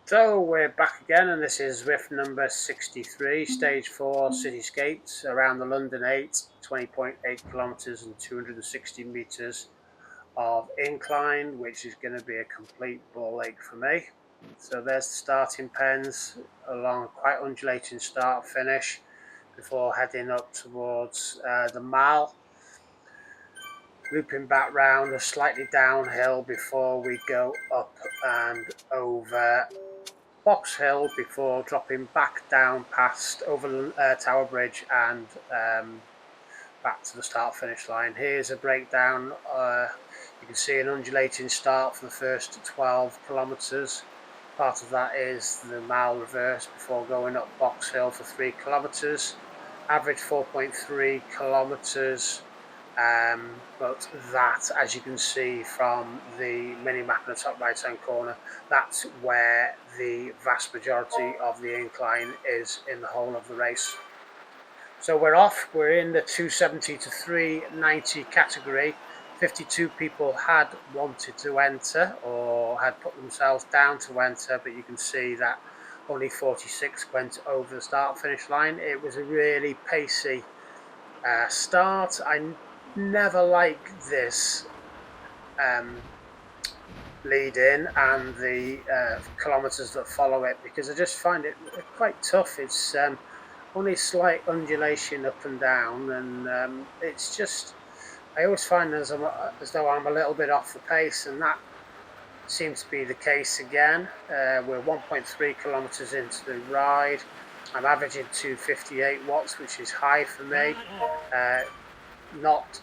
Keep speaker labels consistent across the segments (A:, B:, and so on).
A: So we're back again, and this is Zwift number 63, stage 4 Cityscapes around the London 8, 20.8 kilometres and 260 metres of incline, which is going to be a complete ball ache for me. So there's the starting pens along a quite undulating start finish before heading up towards the Mall, looping back round a slightly downhill before we go up and over Box Hill before dropping back down past over Tower Bridge and back to the start finish line. Here's a breakdown. You can see an undulating start for the first 12 kilometres. Part of that is the mile reverse before going up Box Hill for 3 kilometres. Average 4.3 kilometres. But that, as you can see from the mini map in the top right hand corner, that's where the vast majority of the incline is in the whole of the race. So we're off. We're in the 270 to 390 category. 52 people had wanted to enter or had put themselves down to enter, but you can see that only 46 went over the start finish line. It was a really pacey start. I never like this lead in and the kilometres that follow it, because I just find it quite tough. It's only slight undulation up and down, and it's just, I always find as though I'm a little bit off the pace, and that seems to be the case again. We're 1.3 kilometres into the ride. I'm averaging 258 watts, which is high for me. Not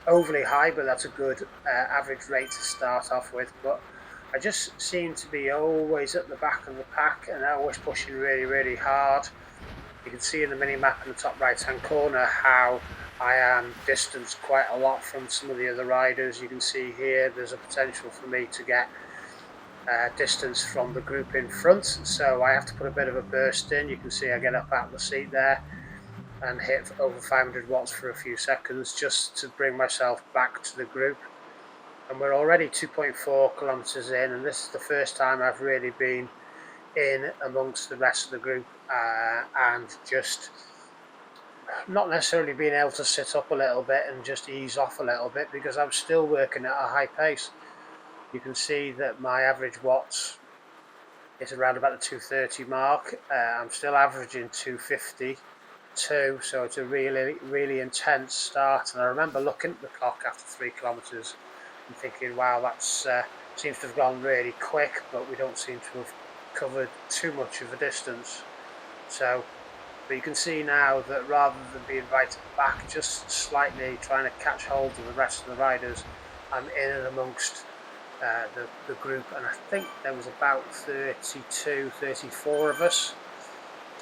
A: overly high, but that's a good average rate to start off with. But I just seem to be always at the back of the pack and always pushing really hard. You can see in the mini map in the top right hand corner how I am distanced quite a lot from some of the other riders. You can see here there's a potential for me to get distance from the group in front, so I have to put a bit of a burst in. You can see I get up out of the seat there and hit over 500 watts for a few seconds just to bring myself back to the group. And we're already 2.4 kilometres in, and this is the first time I've really been in amongst the rest of the group and just not necessarily being able to sit up a little bit and just ease off a little bit, because I'm still working at a high pace. You can see that my average watts is around about the 230 mark. I'm still averaging 250. So it's a really intense start, and I remember looking at the clock after 3 kilometres and thinking, wow, that's seems to have gone really quick, but we don't seem to have covered too much of a distance. But you can see now that rather than being right at the back, just slightly trying to catch hold of the rest of the riders, I'm in and amongst the group, and I think there was about 32, 34 of us.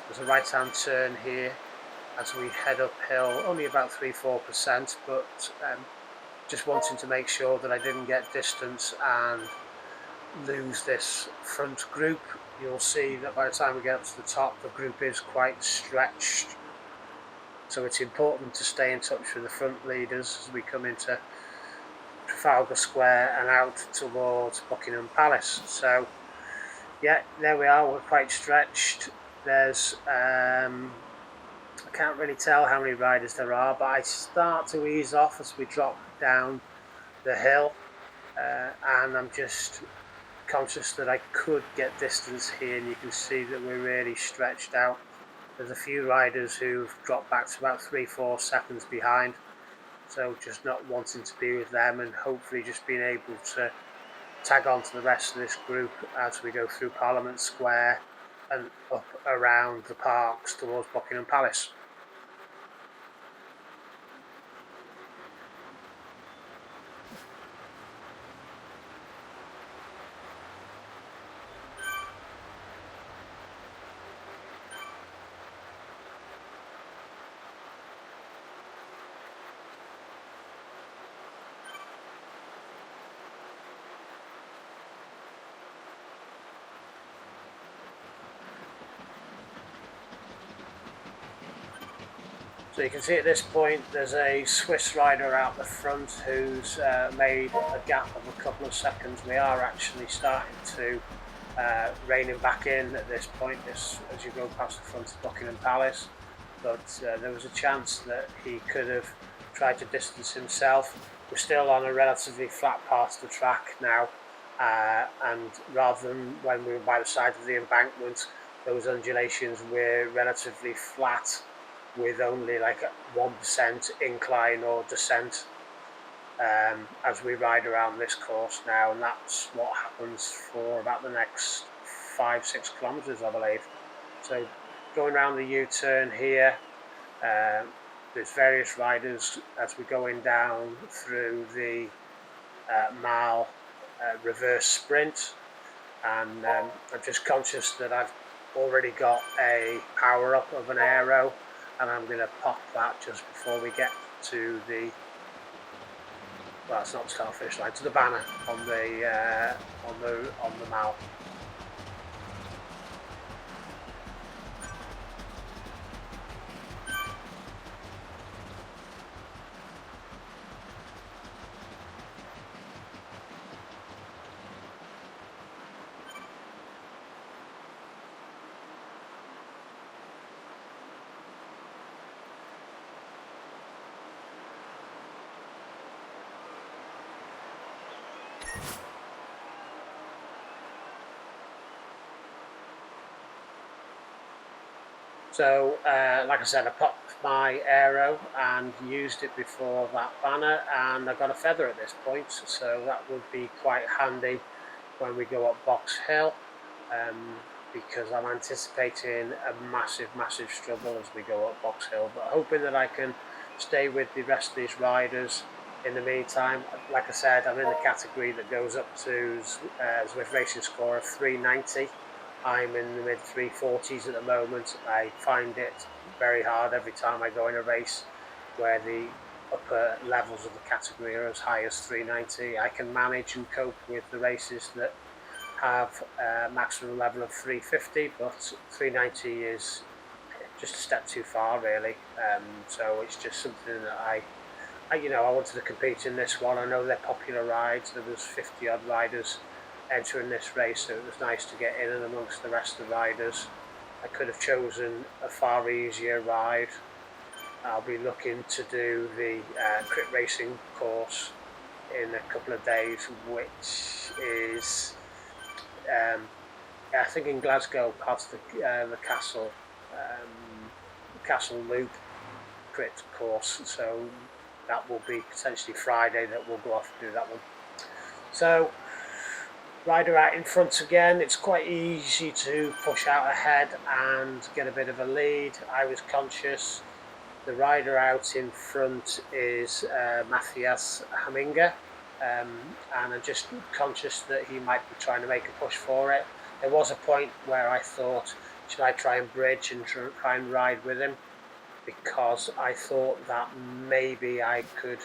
A: There's a right hand turn here as we head uphill, only about 3-4%, but just wanting to make sure that I didn't get distance and lose this front group. You'll see that by the time we get up to the top, the group is quite stretched, so it's important to stay in touch with the front leaders as we come into Trafalgar Square and out towards Buckingham Palace. So yeah, there we are, we're quite stretched. There's I can't really tell how many riders there are, but I start to ease off as we drop down the hill, and I'm just conscious that I could get distance here, and you can see that we're really stretched out. There's a few riders who've dropped back to about 3-4 seconds behind, so just not wanting to be with them, and hopefully just being able to tag on to the rest of this group as we go through Parliament Square and up around the parks towards Buckingham Palace. So you can see at this point there's a Swiss rider out the front who's made a gap of a couple of seconds. We are actually starting to reining back in at this point as you go past the front of Buckingham Palace, but there was a chance that he could have tried to distance himself. We're still on a relatively flat part of the track now, and rather than when we were by the side of the embankment, those undulations were relatively flat with only like a 1% incline or descent as we ride around this course now, and that's what happens for about the next 5-6 kilometers, I believe. So going around the U-turn here, there's various riders as we're going down through the mile reverse sprint, and I'm just conscious that I've already got a power up of an aero, and I'm going to pop that just before we get to the, well, it's not the start finish line, to the banner on the mile. So, like I said, I popped my aero and used it before that banner, and I got a feather at this point, so that would be quite handy when we go up Box Hill, because I'm anticipating a massive struggle as we go up Box Hill, but hoping that I can stay with the rest of these riders in the meantime. Like I said, I'm in the category that goes up to Zwift racing score of 390. I'm in the mid 340s at the moment. I find it very hard every time I go in a race where the upper levels of the category are as high as 390. I can manage and cope with the races that have a maximum level of 350, but 390 is just a step too far, really. So it's just something that I wanted to compete in this one. I know they're popular rides. There was 50 odd riders entering this race, so it was nice to get in and amongst the rest of the riders. I could have chosen a far easier ride. I'll be looking to do the crit racing course in a couple of days, which is I think in Glasgow, part of the castle loop crit course, so that will be potentially Friday that we'll go off and do that one. So rider out in front again, it's quite easy to push out ahead and get a bit of a lead. I was conscious the rider out in front is Matthias Haminga, and I'm just conscious that he might be trying to make a push for it. There was a point where I thought, should I try and bridge and try and ride with him, because I thought that maybe I could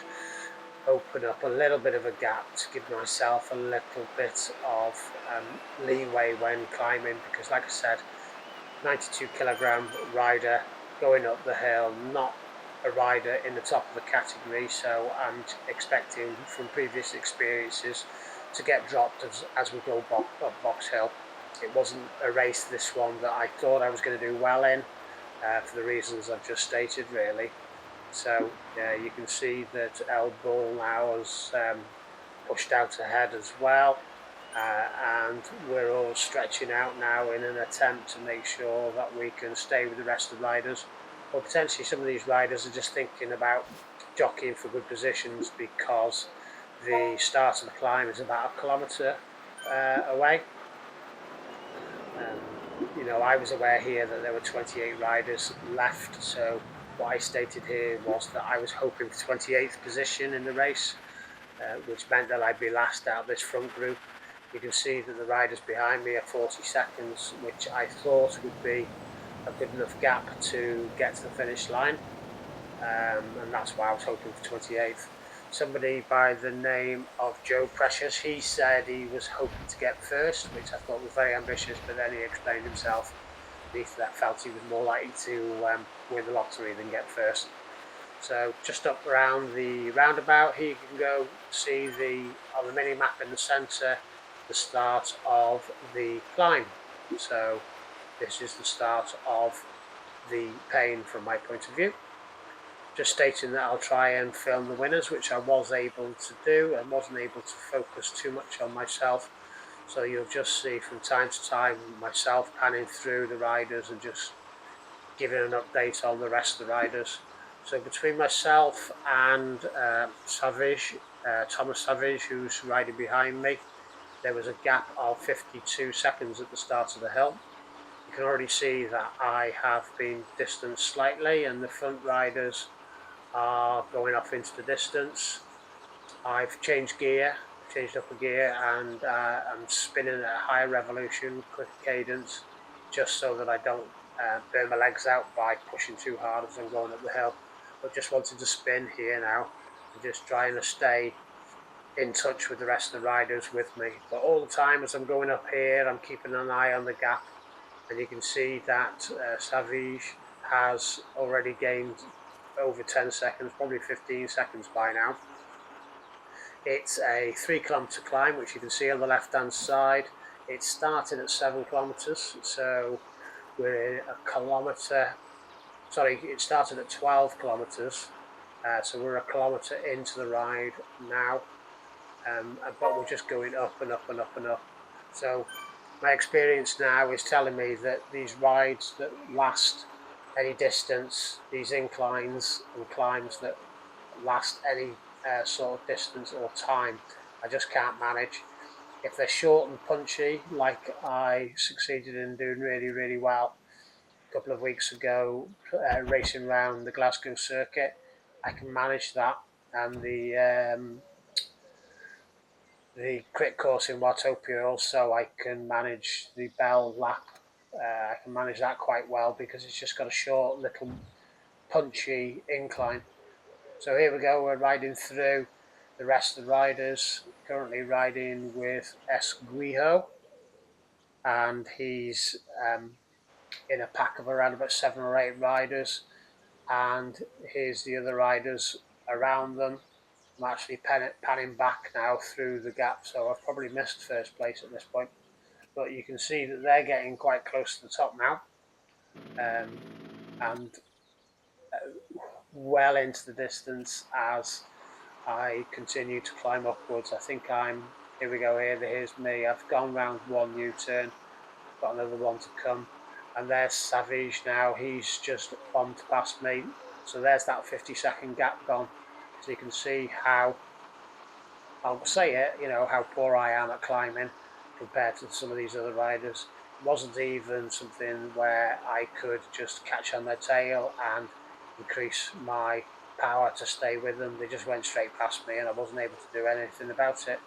A: open up a little bit of a gap to give myself a little bit of leeway when climbing, because like I said, 92 kilogram rider going up the hill, not a rider in the top of the category, so I'm expecting from previous experiences to get dropped as we go up Box Hill. It wasn't a race, this one, that I thought I was going to do well in, for the reasons I've just stated, really. So you can see that El Bull now has pushed out ahead as well, and we're all stretching out now in an attempt to make sure that we can stay with the rest of the riders. Or potentially some of these riders are just thinking about jockeying for good positions because the start of the climb is about a kilometre away. I was aware here that there were 28 riders left, so what I stated here was that I was hoping for 28th position in the race, which meant that I'd be last out of this front group. You can see that the riders behind me are 40 seconds, which I thought would be a good enough gap to get to the finish line, and that's why I was hoping for 28th. Somebody by the name of Joe Precious, he said he was hoping to get first, which I thought was very ambitious, but then he explained himself he felt he was more likely to win the lottery than get first. So just up around the roundabout here, you can go see on the mini map in the centre, the start of the climb. So this is the start of the pain from my point of view. Just stating that I'll try and film the winners, which I was able to do, and wasn't able to focus too much on myself. So you'll just see from time to time myself panning through the riders and just giving an update on the rest of the riders. So between myself and Thomas Savage, who's riding behind me, there was a gap of 52 seconds at the start of the hill. You can already see that I have been distanced slightly, and the front riders are going off into the distance. I've changed gear, changed up a gear, and I'm spinning at a higher revolution, quicker cadence, just so that I don't burn my legs out by pushing too hard as I'm going up the hill. But just wanted to spin here now and just trying to stay in touch with the rest of the riders with me. But all the time as I'm going up here, I'm keeping an eye on the gap, and you can see that Savage has already gained over 10 seconds, probably 15 seconds by now. It's a 3 kilometre climb, which you can see on the left hand side. It started at 7 kilometres, so we're a kilometre. Sorry, it started at 12 kilometres, so we're a kilometre into the ride now, but we're just going up and up and up and up. So my experience now is telling me that these rides that last any distance, these inclines and climbs that last any sort of distance or time, I just can't manage. If they're short and punchy, like I succeeded in doing really, really well a couple of weeks ago, racing around the Glasgow circuit, I can manage that. And the crit course in Watopia also, I can manage the Bell lap. I can manage that quite well because it's just got a short little punchy incline. So here we go, we're riding through the rest of the riders, currently riding with Esguijo, and he's in a pack of around about 7 or 8 riders, and here's the other riders around them. I'm actually panning back now through the gap, so I've probably missed first place at this point, but you can see that they're getting quite close to the top now, and well into the distance as I continue to climb upwards. I think here we go, here's me. I've gone round one U-turn, got another one to come. And there's Savage now, he's just bombed past me. So there's that 50-second gap gone. So you can see how, I'll say it, how poor I am at climbing compared to some of these other riders. It wasn't even something where I could just catch on their tail and increase my power to stay with them. They just went straight past me and I wasn't able to do anything about it.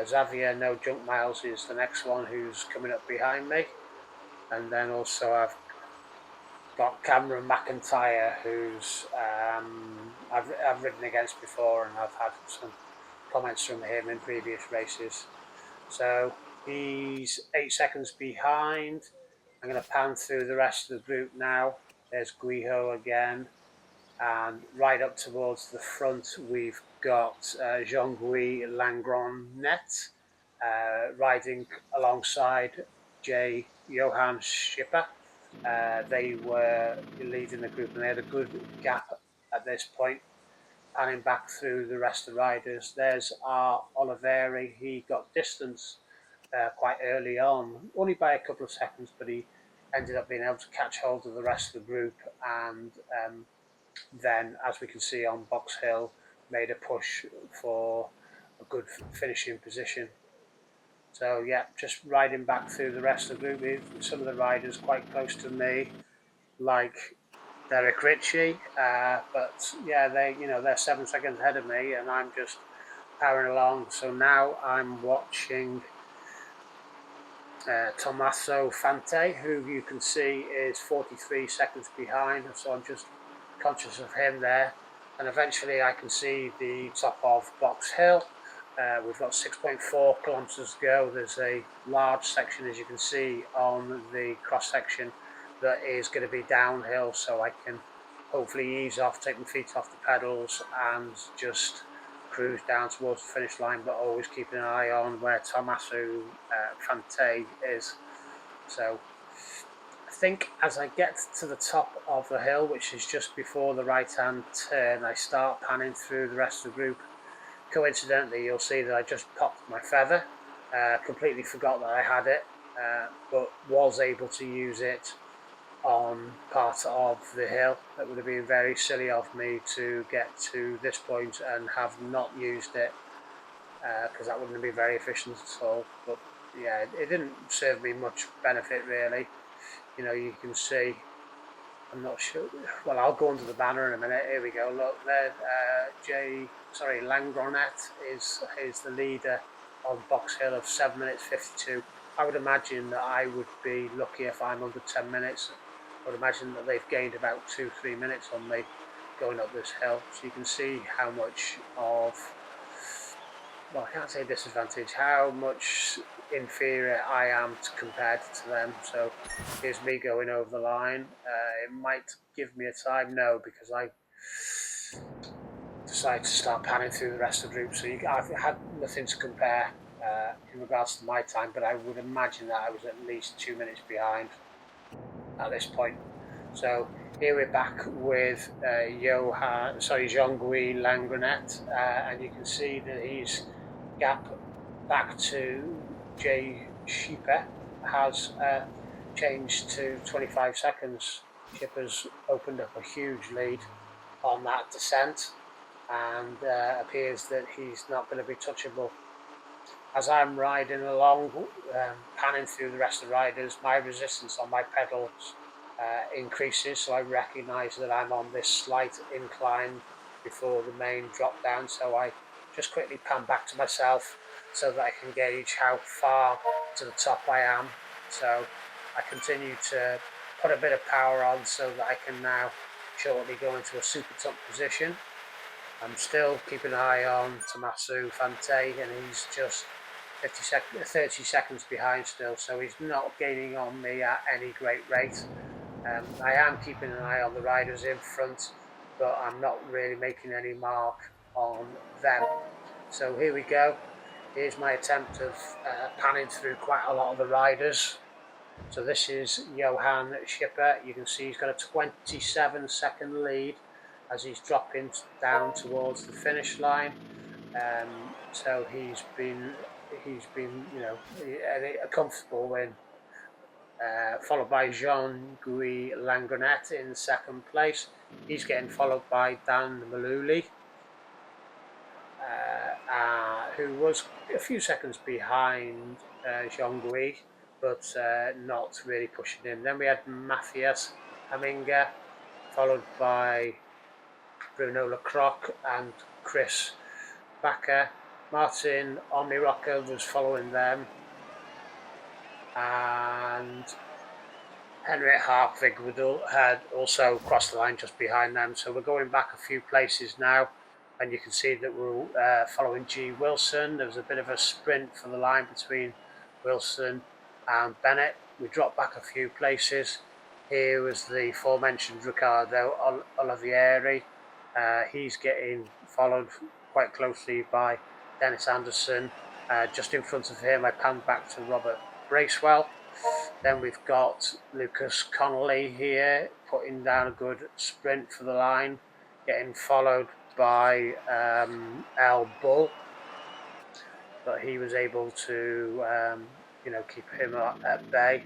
A: Xavier No Junk Miles is the next one who's coming up behind me. And then also I've got Cameron McIntyre, who's I've ridden against before, and I've had some comments from him in previous races. So he's 8 seconds behind. I'm going to pan through the rest of the group now. There's Guijo again, and right up towards the front we've got Jean-Louis Langronnet riding alongside Johann Schipper. They were leading the group and they had a good gap at this point. Panning back through the rest of the riders, there's our Oliveri. He got distance quite early on, only by a couple of seconds, but he ended up being able to catch hold of the rest of the group, and then, as we can see on Box Hill, made a push for a good finishing position. So yeah, just riding back through the rest of the group, some of the riders quite close to me, like Derek Ritchie, but yeah, they're 7 seconds ahead of me, and I'm just powering along. So now I'm watching Tommaso Fante, who you can see is 43 seconds behind, so I'm just conscious of him there. And eventually I can see the top of Box Hill. We've got 6.4 kilometres to go. There's a large section, as you can see on the cross section, that is going to be downhill, so I can hopefully ease off, take my feet off the pedals and just cruise down towards the finish line, but always keeping an eye on where Tommaso Fante is. So I think as I get to the top of the hill, which is just before the right-hand turn, I start panning through the rest of the group. Coincidentally, you'll see that I just popped my feather, completely forgot that I had it, but was able to use it on part of the hill. It would have been very silly of me to get to this point and have not used it, because that wouldn't have been very efficient at all. But yeah, it didn't serve me much benefit really. You can see, I'm not sure. Well, I'll go under the banner in a minute. Here we go. Look there. Langronet is the leader on Box Hill of 7 minutes 52. I would imagine that I would be lucky if I'm under 10 minutes. I would imagine that they've gained about 2-3 minutes on me going up this hill. So you can see how much of, well, I can't say disadvantage, how much inferior I am compared to them. So here's me going over the line. It might give me a time, no, because I decided to start panning through the rest of the group. So I've had nothing to compare in regards to my time, but I would imagine that I was at least 2 minutes behind at this point. So here we're back with Jean-Louis Langrenette, and you can see that his gap back to Jay Schipper has changed to 25 seconds. Schipper's opened up a huge lead on that descent, and appears that he's not going to be touchable. As I'm riding along, panning through the rest of the riders, my resistance on my pedals increases, so I recognise that I'm on this slight incline before the main drop down, so I just quickly pan back to myself so that I can gauge how far to the top I am. So I continue to put a bit of power on so that I can now shortly go into a super top position. I'm still keeping an eye on Tommaso Fante, and he's just 30 seconds behind still, so he's not gaining on me at any great rate. I am keeping an eye on the riders in front, but I'm not really making any mark on them. So here we go. Here's my attempt of panning through quite a lot of the riders. So this is Johan Schipper. You can see he's got a 27-second lead as he's dropping down towards the finish line. So he's been a comfortable win. Followed by Jean-Louis Langrenette in second place. He's getting followed by Dan Maluli, who was a few seconds behind Jean-Louis, but not really pushing him. Then we had Matthias Haminga, followed by Bruno Lecroc and Chris Bakker. Martin Omirocca was following them, and Henrik Hartvig had also crossed the line just behind them. So we're going back a few places now, and you can see that we're following G. Wilson. There was a bit of a sprint for the line between Wilson and Bennett. We dropped back a few places. Here was the aforementioned Riccardo Olivieri. He's getting followed quite closely by Dennis Anderson. Just in front of him, I panned back to Robert Bracewell. Then we've got Lucas Connolly here, putting down a good sprint for the line, getting followed by Al Bull, but he was able to keep him at bay.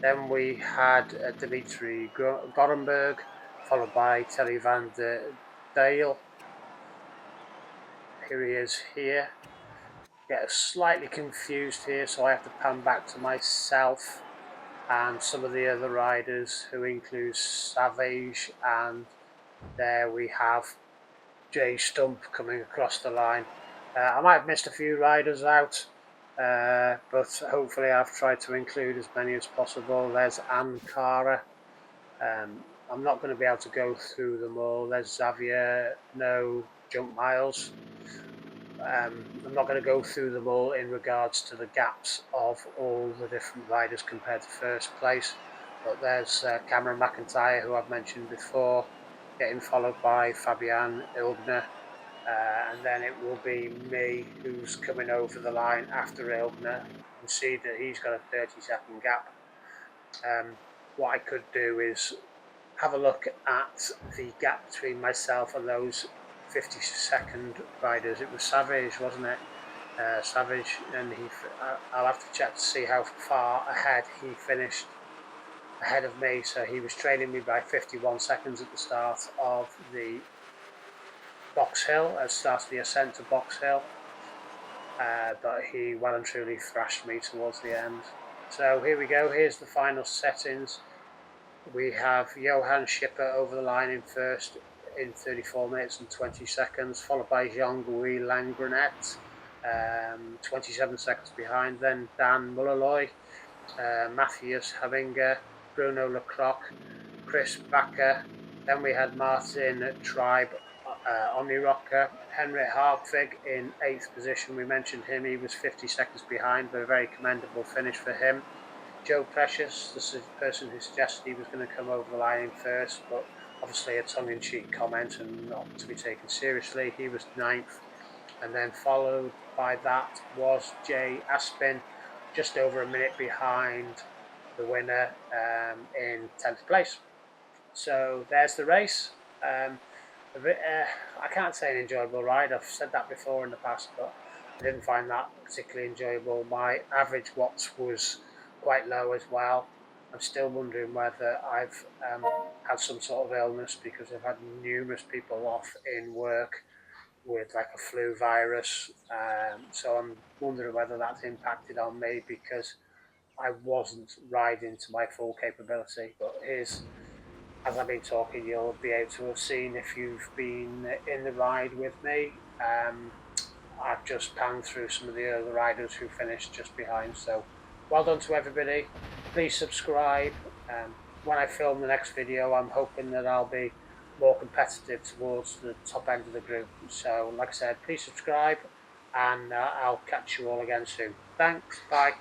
A: Then we had Dimitri Gothenburg, followed by Terry van der Dale. Here he is here. Get slightly confused here, so I have to pan back to myself and some of the other riders, who include Savage, and there we have Jay Stump coming across the line. I might have missed a few riders out, but hopefully I've tried to include as many as possible. There's Ankara. I'm not going to be able to go through them all. There's Xavier, no jump miles. I'm not going to go through them all in regards to the gaps of all the different riders compared to first place. But there's Cameron McIntyre, who I've mentioned before, getting followed by Fabian Ilgner. and then it will be me who's coming over the line after Ilgner. You can see that he's got a 30-second gap. What I could do is have a look at the gap between myself and those 50-second riders. It was Savage, wasn't it? Savage, and I'll have to check to see how far ahead he finished ahead of me. So he was trailing me by 51 seconds at the start of the Box Hill, at the start of the ascent to Box Hill. But he well and truly thrashed me towards the end. So here we go, here's the final settings. We have Johan Schipper over the line in first in 34 minutes and 20 seconds, followed by Jean-Louis Langrenette, 27 seconds behind. Then Dan Mullerloy, Matthias Havinger, Bruno Lecroc, Chris Backer. Then we had Martin Tribe, Oniroka, Henrik Hartvig in 8th position. We mentioned him, he was 50 seconds behind, but a very commendable finish for him. Joe Precious, this is the person who suggested he was going to come over the line in first, but obviously a tongue-in-cheek comment and not to be taken seriously. He was 9th, and then followed by that was Jay Aspin, just over a minute behind the winner in 10th place. So there's the race. I can't say an enjoyable ride. I've said that before in the past, but I didn't find that particularly enjoyable. My average watts was quite low as well. I'm still wondering whether I've had some sort of illness, because I've had numerous people off in work with like a flu virus. So I'm wondering whether that's impacted on me, because I wasn't riding to my full capability. But here's, as I've been talking, you'll be able to have seen if you've been in the ride with me. I've just panned through some of the other riders who finished just behind. So well done to everybody. Please subscribe. When I film the next video, I'm hoping that I'll be more competitive towards the top end of the group. So like I said, please subscribe, and I'll catch you all again soon. Thanks, bye.